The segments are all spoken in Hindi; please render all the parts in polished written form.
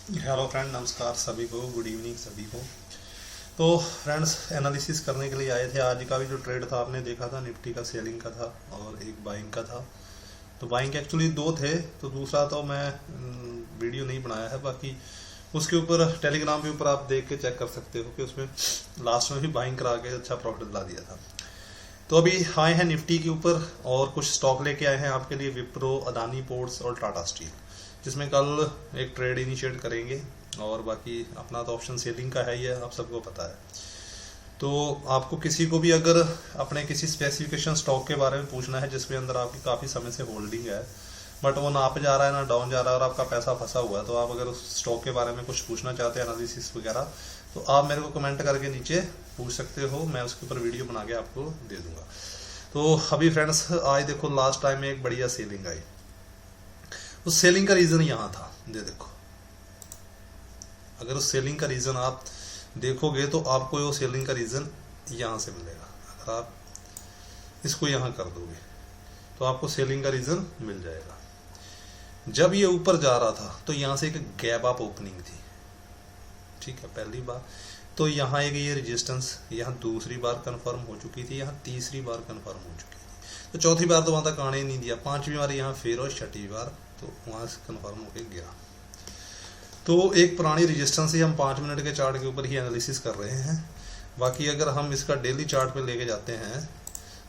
हेलो फ्रेंड, नमस्कार सभी को, गुड इवनिंग सभी को। तो फ्रेंड्स, एनालिसिस करने के लिए आए थे। आज का भी जो ट्रेड था आपने देखा था, निफ्टी का सेलिंग का था और एक बाइंग का था। तो बाइंग एक्चुअली दो थे, तो दूसरा तो मैं वीडियो नहीं बनाया है। बाकी उसके ऊपर टेलीग्राम के ऊपर आप देख के चेक कर सकते हो कि उसमें लास्ट में भी बाइंग करा के अच्छा प्रॉफिट दिला दिया था। तो अभी आए हैं निफ्टी के ऊपर और कुछ स्टॉक लेके आए हैं आपके लिए, विप्रो, अदानी पोर्ट्स और टाटा स्टील, जिसमें कल एक ट्रेड इनिशिएट करेंगे। और बाकी अपना तो ऑप्शन सेलिंग का है ही है, आप सबको पता है। तो आपको किसी को भी अगर अपने किसी स्पेसिफिकेशन स्टॉक के बारे में पूछना है जिसमें अंदर आपकी काफ़ी समय से होल्डिंग है, बट वो ना अप जा रहा है ना डाउन जा रहा है और आपका पैसा फंसा हुआ है, तो आप अगर उस स्टॉक के बारे में कुछ पूछना चाहते हैं, एनालिसिस वगैरह, तो आप मेरे को कमेंट करके नीचे पूछ सकते हो। मैं उसके ऊपर वीडियो बना के आपको दे दूंगा। तो अभी फ्रेंड्स, आज देखो लास्ट टाइम में एक बढ़िया सेलिंग आई। उस सेलिंग का रीज़न यहाँ था, देखो। अगर उस सेलिंग का रीज़न आप देखोगे तो आपको वो सेलिंग का रीज़न यहाँ से मिलेगा। अगर आप इसको यहाँ कर दोगे तो आपको सेलिंग का रीज़न मिल जाएगा। जब ये ऊपर जा रहा था तो यहाँ से एक गैप अप ओपनिंग थी, ठीक है, पहली बार। तो यहाँ एक ये रेजिस्टेंस यहाँ दूसरी बार कंफर्म हो चुकी थी, यहाँ तीसरी बार कंफर्म हो चुकी थी। तो चौथी बार तो वहाँ तक आने ही नहीं दिया, पांचवी बार यहाँ फिर और छठी बार तो वहाँ से कंफर्म होकर गिरा। तो एक पुरानी रेजिस्टेंस ही हम 5 मिनट के चार्ट के ऊपर ही एनालिसिस कर रहे हैं। बाकी अगर हम इसका डेली चार्ट पे लेके जाते हैं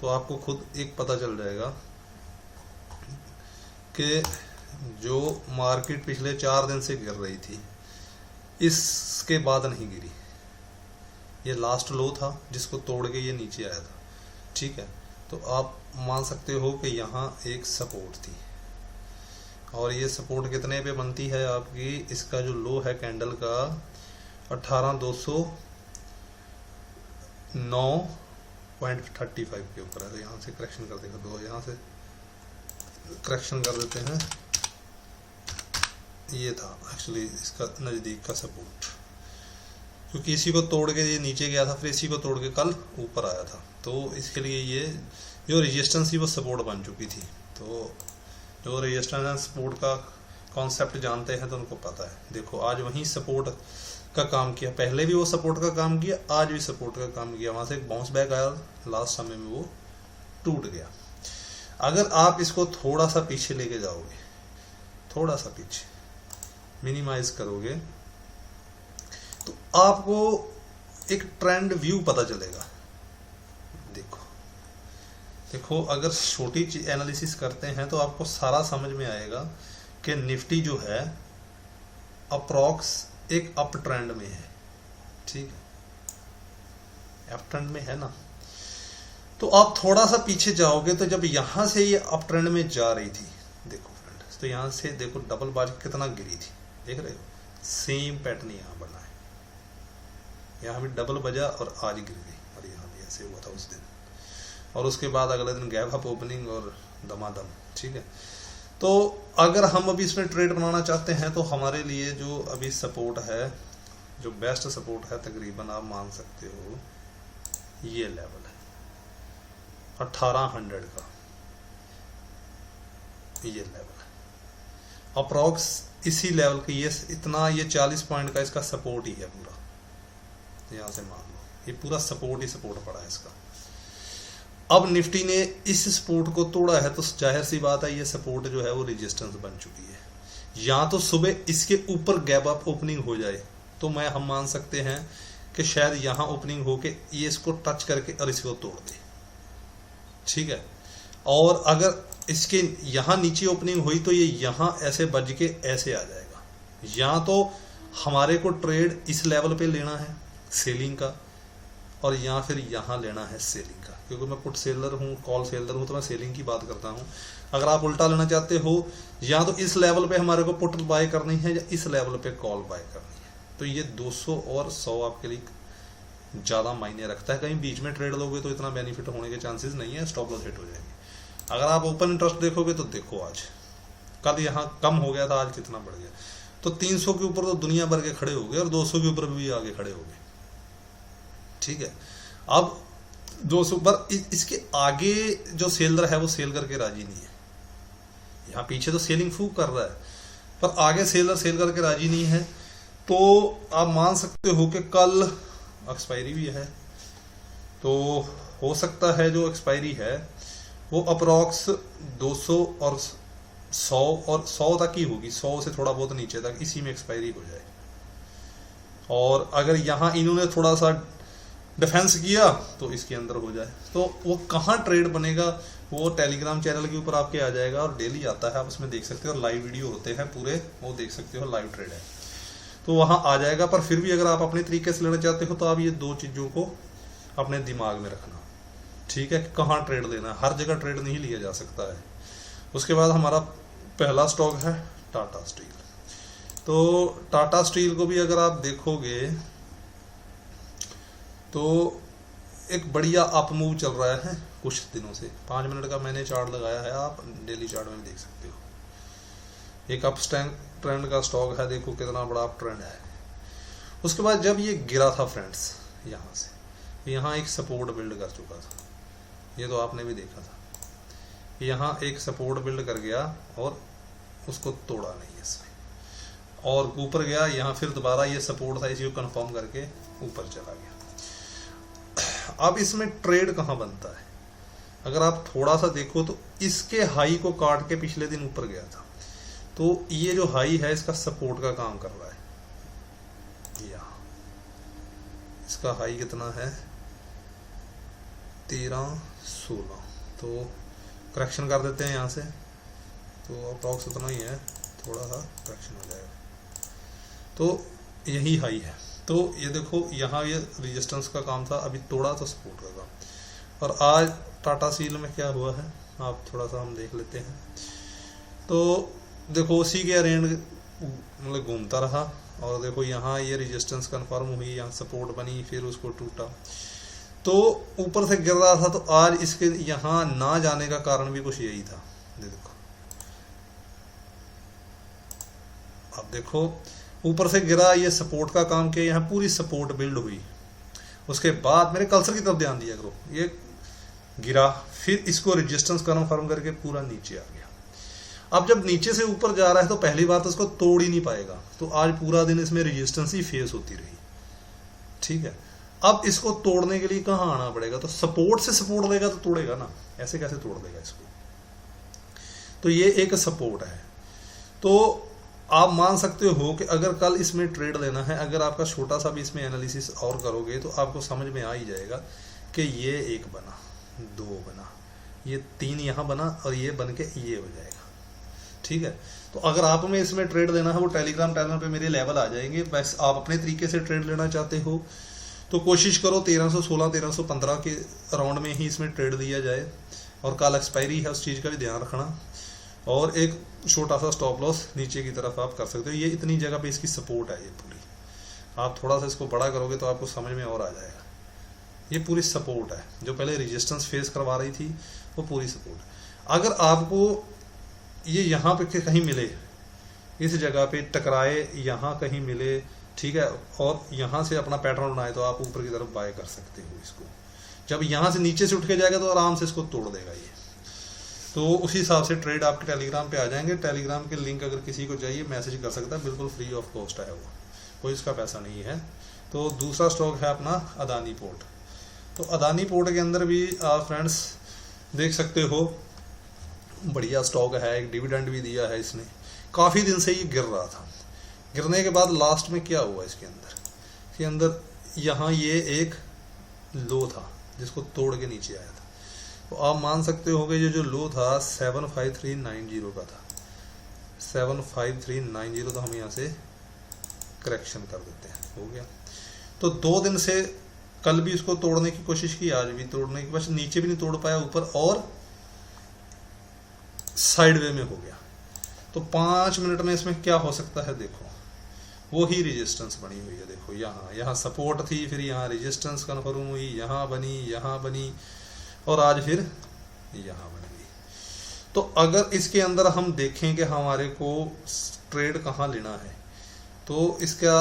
तो आपको खुद एक पता चल जाएगा कि जो मार्केट पिछले 4 दिन से गिर रही थी, इसके बाद नहीं गिरी। ये लास्ट लो था जिसको तोड़ के ये नीचे आया था, ठीक है। तो आप मान सकते हो कि यहाँ एक सपोर्ट थी और ये सपोर्ट कितने पे बनती है आपकी, इसका जो लो है कैंडल का 18,209.35 के ऊपर है। तो यहाँ से करेक्शन कर देगा, दो यहाँ से करेक्शन कर देते हैं। ये था एक्चुअली इसका नज़दीक का सपोर्ट, क्योंकि इसी को तोड़ के ये नीचे गया था, फिर इसी को तोड़ के कल ऊपर आया था। तो इसके लिए ये जो रेजिस्टेंस थी वो सपोर्ट बन चुकी थी। तो जो रेजिस्टेंस एंड सपोर्ट का कॉन्सेप्ट जानते हैं तो उनको पता है। देखो आज वहीं सपोर्ट का काम किया, पहले भी वो सपोर्ट का काम किया, आज भी सपोर्ट का काम किया। वहाँ से एक बाउंस बैक आया, लास्ट समय में वो टूट गया। अगर आप इसको थोड़ा सा पीछे लेके जाओगे, थोड़ा सा पीछे मिनिमाइज करोगे, तो आपको एक ट्रेंड व्यू पता चलेगा। देखो अगर छोटी एनालिसिस करते हैं तो आपको सारा समझ में आएगा कि निफ्टी जो है अप्रॉक्स एक अप ट्रेंड में है, ठीक है, अप ट्रेंड में है ना। तो आप थोड़ा सा पीछे जाओगे तो जब यहां से ये अप ट्रेंड में जा रही थी, देखो फ्रेंड्स, तो यहां से देखो डबल बाज कितना गिरी थी, देख रहे हो, सेम पैटर्न यहाँ बना है। यहाँ भी डबल बजा और आज गिर गई, और यहाँ भी ऐसे हुआ था उस दिन, और उसके बाद अगले दिन गैप अप ओपनिंग और दमादम, ठीक है। तो अगर हम अभी इसमें ट्रेड बनाना चाहते हैं तो हमारे लिए जो अभी सपोर्ट है, जो बेस्ट सपोर्ट है, तकरीबन आप मान सकते हो ये लेवल है 1800 का, ये लेवल है अप्रॉक्स। इसी लेवल की ये इतना, ये 40 पॉइंट का इसका सपोर्ट ही है पूरा। यहाँ से मान लो ये पूरा सपोर्ट ही सपोर्ट पड़ा है इसका। अब निफ्टी ने इस सपोर्ट को तोड़ा है तो जाहिर सी बात है ये सपोर्ट जो है वो रेजिस्टेंस बन चुकी है। या तो सुबह इसके ऊपर गैप अप ओपनिंग हो जाए तो हम मान सकते हैं कि शायद यहाँ ओपनिंग होके ये इसको टच करके और इसको तोड़ दे, ठीक है। और अगर इसके यहाँ नीचे ओपनिंग हुई तो ये यहाँ ऐसे बज के ऐसे आ जाएगा। या तो हमारे को ट्रेड इस लेवल पे लेना है सेलिंग का, और या फिर यहाँ लेना है सेलिंग का, क्योंकि मैं पुट सेलर हूँ, कॉल सेलर हूँ, तो मैं सेलिंग की बात करता हूँ। अगर आप उल्टा लेना चाहते हो, या तो इस लेवल पे हमारे को पुट बाय करनी है या इस लेवल पे कॉल बाय करनी है, तो ये 200 और 100 आपके लिए ज़्यादा मायने रखता है। कहीं बीच में ट्रेड लोगे तो इतना बेनिफिट होने के चांसेस नहीं है, स्टॉप लॉस हिट हो जाएंगे। अगर आप ओपन इंटरेस्ट देखोगे तो देखो आज, कल यहाँ कम हो गया था, आज कितना बढ़ गया। तो 300 के ऊपर तो दुनिया भर के खड़े हो गए और 200 के ऊपर भी आगे खड़े हो गए, ठीक है। अब 200 पर इसके आगे जो सेलर है वो सेल करके राजी नहीं है। यहाँ पीछे तो सेलिंग फूक कर रहा है, पर आगे सेलर सेल करके राजी नहीं है। तो आप मान सकते हो कि कल एक्सपायरी भी है, तो हो सकता है जो एक्सपायरी है वो अप्रॉक्स 200 और 100 और 100 तक ही होगी, 100 से थोड़ा बहुत नीचे तक, इसी में एक्सपायरी हो जाए। और अगर यहाँ इन्होंने थोड़ा सा डिफेंस किया तो इसके अंदर हो जाए। तो वो कहाँ ट्रेड बनेगा वो टेलीग्राम चैनल के ऊपर आपके आ जाएगा, और डेली आता है, आप उसमें देख सकते हो, लाइव वीडियो होते हैं पूरे, वो देख सकते हो, लाइव ट्रेड है तो वहाँ आ जाएगा। पर फिर भी अगर आप अपने तरीके से लेना चाहते हो तो आप ये दो चीज़ों को अपने दिमाग में रखना, ठीक है, कहाँ ट्रेड लेना है, हर जगह ट्रेड नहीं लिया जा सकता है। उसके बाद हमारा पहला स्टॉक है टाटा स्टील। तो टाटा स्टील को भी अगर आप देखोगे तो एक बढ़िया अप मूव चल रहा है कुछ दिनों से। 5 मिनट का मैंने चार्ट लगाया है, आप डेली चार्ट में देख सकते हो। एक अप ट्रेंड का स्टॉक है, देखो कितना बड़ा अप ट्रेंड है। उसके बाद जब ये गिरा था फ्रेंड्स यहाँ से, यहाँ एक सपोर्ट बिल्ड कर चुका था, ये तो आपने भी देखा था। यहाँ एक सपोर्ट बिल्ड कर गया और उसको तोड़ा नहीं इसने, और ऊपर गया, यहाँ फिर दोबारा ये सपोर्ट था, इसी को कंफर्म करके ऊपर चला गया। अब इसमें ट्रेड कहाँ बनता है, अगर आप थोड़ा सा देखो तो इसके हाई को काट के पिछले दिन ऊपर गया था, तो ये जो हाई है इसका सपोर्ट का काम कर रहा है। यहाँ इसका हाई कितना है 1316, तो करेक्शन कर देते हैं यहाँ से, तो अप्रॉक्स उतना ही है, थोड़ा सा करेक्शन हो जाएगा, तो यही हाई है। तो ये देखो यहाँ ये रेजिस्टेंस का काम था, अभी तोड़ा तो सपोर्ट का काम। और आज टाटा स्टील में क्या हुआ है आप थोड़ा सा हम देख लेते हैं। तो देखो उसी के रेंज मतलब घूमता रहा, और देखो यहाँ ये रेजिस्टेंस कंफर्म हुई, यहाँ सपोर्ट बनी, फिर उसको टूटा, तो ऊपर से गिर रहा था। तो आज इसके यहाँ ना जाने का कारण भी कुछ यही था। देखो अब देखो ऊपर से गिरा, ये सपोर्ट का काम किया, यहाँ पूरी सपोर्ट बिल्ड हुई। उसके बाद मेरे कल्सर की तरफ ध्यान दिया करो, ये गिरा, फिर इसको रेजिस्टेंस कंफर्म करके पूरा नीचे आ गया। अब जब नीचे से ऊपर जा रहा है तो पहली बात इसको तोड़ ही नहीं पाएगा, तो आज पूरा दिन इसमें रेजिस्टेंस ही फेस होती रही, ठीक है। अब इसको तोड़ने के लिए कहाँ आना पड़ेगा, तो सपोर्ट से सपोर्ट लेगा तो तोड़ेगा ना, ऐसे कैसे तोड़ देगा इसको। तो ये एक सपोर्ट है। तो आप मान सकते हो कि अगर कल इसमें ट्रेड लेना है, अगर आपका छोटा सा भी इसमें एनालिसिस और करोगे तो आपको समझ में आ ही जाएगा कि ये एक बना, 2 बना, ये 3 यहाँ बना, और ये बन के ये हो जाएगा, ठीक है। तो अगर आप में इसमें ट्रेड लेना है वो टेलीग्राम चैनल पे मेरे लेवल आ जाएंगे। बस आप अपने तरीके से ट्रेड लेना चाहते हो तो कोशिश करो 1316 1315 के अराउंड में ही इसमें ट्रेड लिया जाए, और कल एक्सपायरी है उस चीज़ का भी ध्यान रखना, और एक छोटा सा स्टॉप लॉस नीचे की तरफ आप कर सकते हो। ये इतनी जगह पे इसकी सपोर्ट है, ये पूरी, आप थोड़ा सा इसको बड़ा करोगे तो आपको समझ में और आ जाएगा। ये पूरी सपोर्ट है, जो पहले रेजिस्टेंस फेस करवा रही थी वो पूरी सपोर्ट है। अगर आपको ये यहाँ पे कहीं मिले, इस जगह पे टकराए, यहाँ कहीं मिले, ठीक है, और यहाँ से अपना पैटर्न बनाए, तो आप ऊपर की तरफ बाय कर सकते हो इसको। जब यहाँ से नीचे से उठ के जाएगा तो आराम से इसको तोड़ देगा ये। तो उसी हिसाब से ट्रेड आपके टेलीग्राम पे आ जाएंगे। टेलीग्राम के लिंक अगर किसी को चाहिए मैसेज कर सकता है, बिल्कुल फ्री ऑफ कॉस्ट है, वो कोई इसका पैसा नहीं है। तो दूसरा स्टॉक है अपना अदानी पोर्ट। तो अदानी पोर्ट के अंदर भी आप फ्रेंड्स देख सकते हो बढ़िया स्टॉक है, एक डिविडेंड भी दिया है इसने। काफ़ी दिन से ये गिर रहा था, गिरने के बाद लास्ट में क्या हुआ इसके अंदर यहाँ ये एक लो था जिसको तोड़ के नीचे आया था। तो आप मान सकते हो कि ये जो लो था 75390 का था, 75390, तो हम यहाँ से करेक्शन कर देते हैं, हो गया। तो 2 दिन से कल भी इसको तोड़ने की कोशिश की, आज भी तोड़ने की, बस नीचे भी नहीं तोड़ पाया, ऊपर और साइड वे में हो गया। तो 5 मिनट में इसमें क्या हो सकता है, देखो वो ही रेजिस्टेंस बनी हुई है। देखो यहाँ सपोर्ट थी, फिर यहाँ रेजिस्टेंस कन्फर्म हुई, यहाँ बनी, और आज फिर यहाँ बन गई। तो अगर इसके अंदर हम देखें कि हमारे को ट्रेड कहाँ लेना है, तो इसका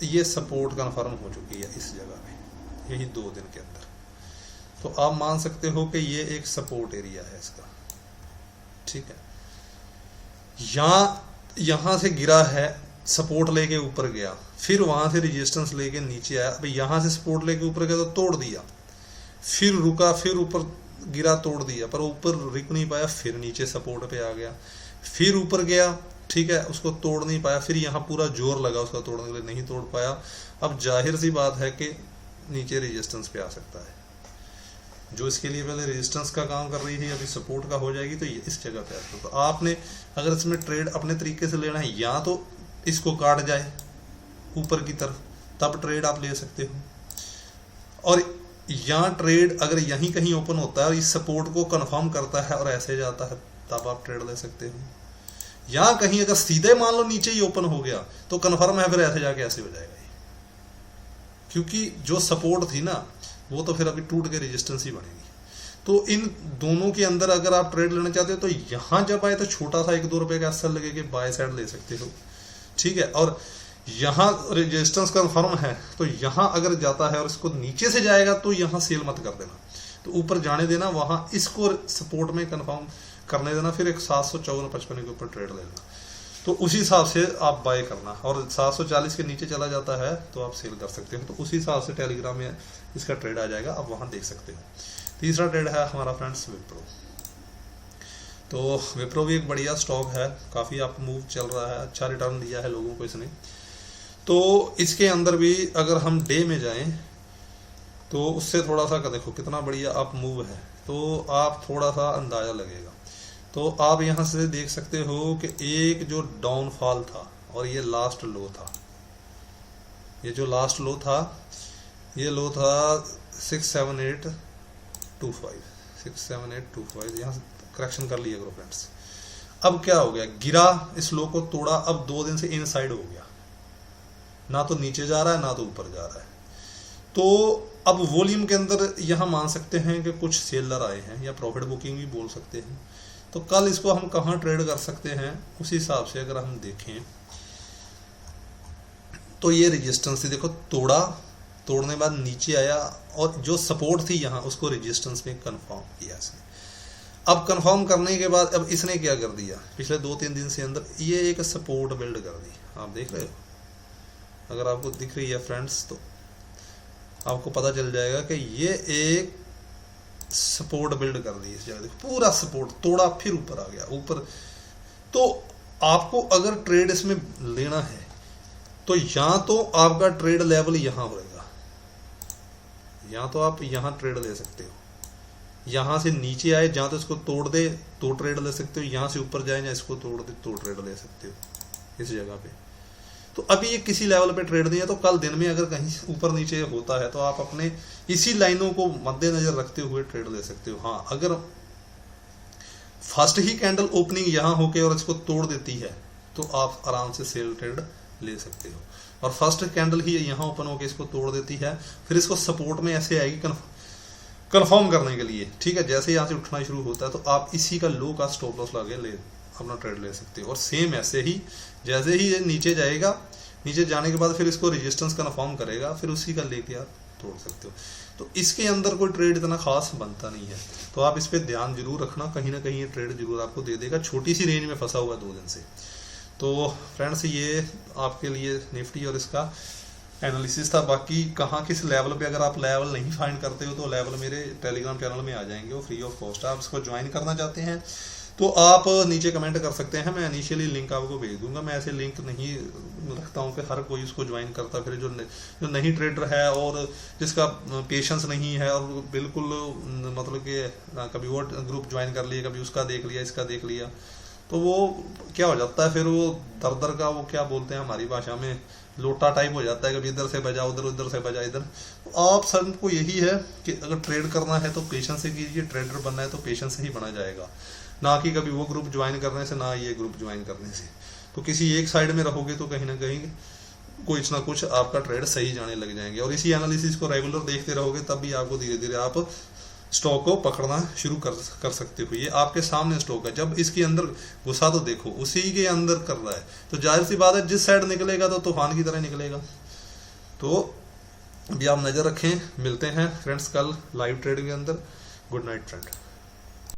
ये सपोर्ट कन्फर्म हो चुकी है इस जगह पे, यही 2 दिन के अंदर। तो आप मान सकते हो कि ये एक सपोर्ट एरिया है इसका, ठीक है। यहाँ से गिरा है सपोर्ट लेके ऊपर गया, फिर वहां से रेजिस्टेंस लेके नीचे आया, अब यहाँ से सपोर्ट लेके ऊपर गया तो तोड़ दिया, फिर रुका, फिर ऊपर गिरा, तोड़ दिया, पर ऊपर रुक नहीं पाया, फिर नीचे सपोर्ट पे आ गया, फिर ऊपर गया, ठीक है, उसको तोड़ नहीं पाया, फिर यहाँ पूरा जोर लगा उसका तोड़ने के लिए, नहीं तोड़ पाया। अब जाहिर सी बात है कि नीचे रेजिस्टेंस पे आ सकता है, जो इसके लिए पहले रेजिस्टेंस का काम कर रही थी अभी सपोर्ट का हो जाएगी, तो ये इस जगह पे आता है। तो आपने अगर इसमें ट्रेड अपने तरीके से लेना है, या तो इसको काट जाए ऊपर की तरफ, तब ट्रेड आप ले सकते हो, और यहाँ ट्रेड अगर यहीं कहीं ओपन होता है और इस सपोर्ट को कंफर्म करता है और ऐसे जाता है, तब आप ट्रेड ले सकते हो। या कहीं अगर सीधे मान लो नीचे ही ओपन हो गया तो कंफर्म है, फिर ऐसे जाके ऐसे हो जाएगा ये, क्योंकि जो सपोर्ट थी ना वो तो फिर अभी टूट के रेजिस्टेंस ही बनेगी। तो इन दोनों के अंदर अगर आप ट्रेड लेना चाहते हो तो यहाँ जब आए तो छोटा सा 1-2 रुपए का असर लगे कि बाय साइड ले सकते हो, ठीक है। और यहाँ रेजिस्टेंस कंफर्म है तो यहाँ अगर जाता है और इसको नीचे से जाएगा तो यहाँ सेल मत कर देना, तो ऊपर जाने देना, वहाँ इसको सपोर्ट में कंफर्म करने देना, फिर एक 754-55 के ऊपर ट्रेड लेना, तो उसी हिसाब से आप बाय करना। और 740 के नीचे चला जाता है तो आप सेल कर सकते हो, तो उसी हिसाब से टेलीग्राम में इसका ट्रेड आ जाएगा, आप वहाँ देख सकते हो। तीसरा ट्रेड है हमारा फ्रेंड्स विप्रो। तो विप्रो भी एक बढ़िया स्टॉक है, काफ़ी अप मूव चल रहा है, अच्छा रिटर्न दिया है लोगों को इसने। तो इसके अंदर भी अगर हम डे में जाएं तो उससे थोड़ा सा देखो कितना बढ़िया अप मूव है, तो आप थोड़ा सा अंदाज़ा लगेगा। तो आप यहाँ से देख सकते हो कि एक जो डाउनफॉल था और ये लास्ट लो था, ये जो लास्ट लो था ये लो था 67825, यहाँ से करेक्शन कर लिया करो फ्रेंड्स। अब क्या हो गया, गिरा, इस लो को तोड़ा, अब 2 दिन से इनसाइड हो गया, ना तो नीचे जा रहा है ना तो ऊपर जा रहा है। तो अब वॉल्यूम के अंदर यहाँ मान सकते हैं कि कुछ सेलर आए हैं, या प्रॉफिट बुकिंग भी बोल सकते हैं। तो कल इसको हम कहाँ ट्रेड कर सकते हैं, उसी हिसाब से अगर हम देखें तो ये रेजिस्टेंस थी, देखो तोड़ा, तोड़ने बाद नीचे आया और जो सपोर्ट थी यहाँ उसको रेजिस्टेंस में कंफर्म किया इसने। अब कंफर्म करने के बाद अब इसने क्या कर दिया, पिछले 2-3 दिन से अंदर ये एक सपोर्ट बिल्ड कर दी, आप देख रहे हो, अगर आपको दिख रही है फ्रेंड्स तो आपको पता चल जाएगा कि ये एक सपोर्ट बिल्ड कर दी इस जगह, पूरा सपोर्ट तोड़ा, फिर ऊपर आ गया ऊपर। तो आपको अगर ट्रेड इसमें लेना है तो या तो आपका ट्रेड लेवल यहाँ होगा, या तो आप यहाँ ट्रेड ले सकते हो, यहाँ से नीचे आए जहाँ तो इसको तोड़ दे तो ट्रेड ले सकते हो, यहाँ से ऊपर जाए या इसको तोड़ दे तो ट्रेड ले सकते हो इस जगह पे। तो अभी ये किसी लेवल पे ट्रेड नहीं है, तो कल दिन में अगर कहीं ऊपर नीचे होता है तो आप अपने इसी लाइनों को मद्देनजर रखते हुए ट्रेड ले सकते हो। हाँ, अगर फर्स्ट ही कैंडल ओपनिंग यहाँ होके और इसको तोड़ देती है तो आप आराम से सेल ट्रेड ले सकते हो, और फर्स्ट कैंडल ही यहाँ ओपन होके इसको तोड़ देती है, फिर इसको सपोर्ट में ऐसे आएगी कंफर्म करने के लिए, ठीक है। जैसे यहाँ से उठना शुरू होता है तो आप इसी का लो का स्टॉप लॉस लगा ले अपना ट्रेड ले सकते हो। और सेम ऐसे ही जैसे ही ये नीचे जाएगा, नीचे जाने के बाद फिर इसको रेजिस्टेंस कंफर्म करेगा, फिर उसी का लेके आप तोड़ सकते हो। तो इसके अंदर कोई ट्रेड इतना खास बनता नहीं है, तो आप इस पर ध्यान जरूर रखना, कहीं ना कहीं ये ट्रेड जरूर आपको दे देगा, छोटी सी रेंज में फंसा हुआ 2 दिन से। तो फ्रेंड्स ये आपके लिए निफ्टी और इसका एनालिसिस था। बाकी कहाँ किस लेवल पे अगर आप लेवल नहीं फाइंड करते हो तो लेवल मेरे टेलीग्राम चैनल में आ जाएंगे, वो फ्री ऑफ कॉस्ट है। आप इसको ज्वाइन करना चाहते हैं तो आप नीचे कमेंट कर सकते हैं, मैं इनिशियली लिंक आपको भेज दूंगा। मैं ऐसे लिंक नहीं रखता हूँ कि हर कोई उसको ज्वाइन करता, फिर जो नहीं ट्रेडर है और जिसका पेशेंस नहीं है और बिल्कुल मतलब कि कभी वो ग्रुप ज्वाइन कर लिया, कभी उसका देख लिया, इसका देख लिया, तो वो क्या हो जाता है, फिर वो दर का वो क्या बोलते हैं हमारी भाषा में लोटा टाइप हो जाता है, कभी इधर से बजा उधर, उधर से बजा इधर। तो आप सबको यही है कि अगर ट्रेड करना है तो पेशेंस से कीजिए, ट्रेडर बनना है तो पेशेंस से ही बना जाएगा, ना कि कभी वो ग्रुप ज्वाइन करने से, ना ये ग्रुप ज्वाइन करने से। तो किसी एक साइड में रहोगे तो कहीं ना कहीं कुछ ना कुछ आपका ट्रेड सही जाने लग जाएंगे, और इसी एनालिसिस को रेगुलर देखते रहोगे तब भी आपको धीरे धीरे आप स्टॉक को पकड़ना शुरू कर सकते हो। ये आपके सामने स्टॉक है, जब इसके अंदर घुसा तो देखो उसी के अंदर कर रहा है, तो जाहिर सी बात है जिस साइड निकलेगा तो तूफान की तरह निकलेगा। तो अभी आप नजर रखें, मिलते हैं फ्रेंड्स कल लाइव ट्रेडिंग के अंदर। Good night friend.